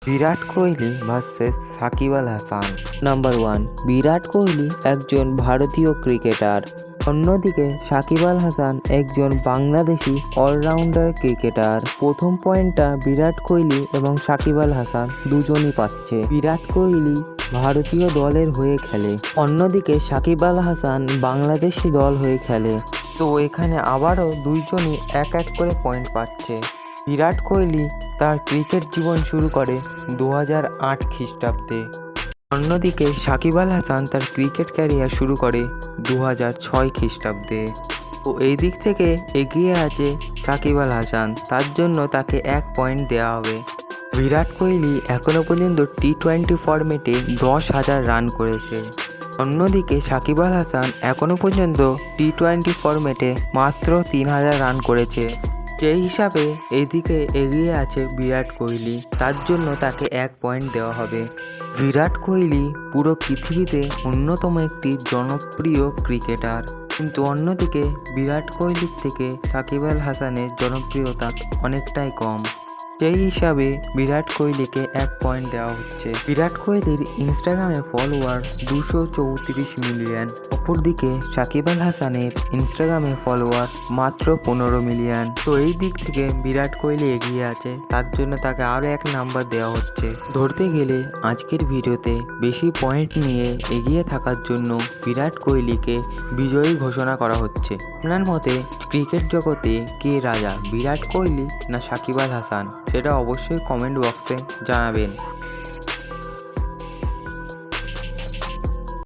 Virat Kohli versus Shakib Al Hasan. Number 1, Virat Kohli একজন ভারতীয় cricketer, অন্যদিকে সাকিব আল হাসান একজন বাংলাদেশি অলরাউন্ডার ক্রিকেটার। প্রথম পয়েন্টটা বিরাট কোহলি এবং সাকিব আল হাসান দুজনই পাচ্ছে। বিরাট কোহলি ভারতীয় দলের হয়ে খেলে, অন্যদিকে সাকিব আল হাসান বাংলাদেশি দল হয়ে খেলে। তো এখানে আবারও দুইজনই এক এক করে পয়েন্ট পাচ্ছে। বিরাট কোহলি তার ক্রিকেট জীবন শুরু করে 2008 খ্রিস্টাব্দে, অন্যদিকে সাকিব আল হাসান তার ক্রিকেট ক্যারিয়ার শুরু করে 2006 খ্রিস্টাব্দে। তো এই দিক থেকে এগিয়ে আছে সাকিব আল হাসান, তার জন্য তাকে 1 পয়েন্ট দেওয়া হবে। বিরাট কোহলি এখনও পর্যন্ত টি-20 ফরম্যাটে 10,000 রান করেছে, অন্যদিকে সাকিব আল হাসান এখনও পর্যন্ত টি-20 ফরম্যাটে মাত্র 3,000 রান করেছে। সেই হিসাবে এদিকে এগিয়ে আছে বিরাট কোহলি, তার জন্য তাকে 1 পয়েন্ট দেওয়া হবে। বিরাট কোহলি পুরো পৃথিবীতে অন্যতম একটি জনপ্রিয় ক্রিকেটার, কিন্তু অন্যদিকে বিরাট কোহলির থেকে সাকিব আল হাসানের জনপ্রিয়তা অনেকটাই কম। সেই হিসাবে বিরাট কোহলিকে 1 পয়েন্ট দেওয়া হচ্ছে। বিরাট কোহলির ইনস্টাগ্রামে ফলোয়ার 234 মিলিয়ন, অপরদিকে সাকিব আল হাসানের ইনস্টাগ্রামে ফলোয়ার মাত্র 15 মিলিয়ন। তো এই দিক থেকে বিরাট কোহলি এগিয়ে আছে, তার জন্য তাকে আরও 1 নাম্বার দেওয়া হচ্ছে। ধরতে গেলে আজকের ভিডিওতে বেশি পয়েন্ট নিয়ে এগিয়ে থাকার জন্য বিরাট কোহলিকে বিজয়ী ঘোষণা করা হচ্ছে। আপনার মতে ক্রিকেট জগতে কে রাজা, বিরাট কোহলি না সাকিব আল হাসান? সেটা অবশ্যই কমেন্ট বক্সে জানাবেন।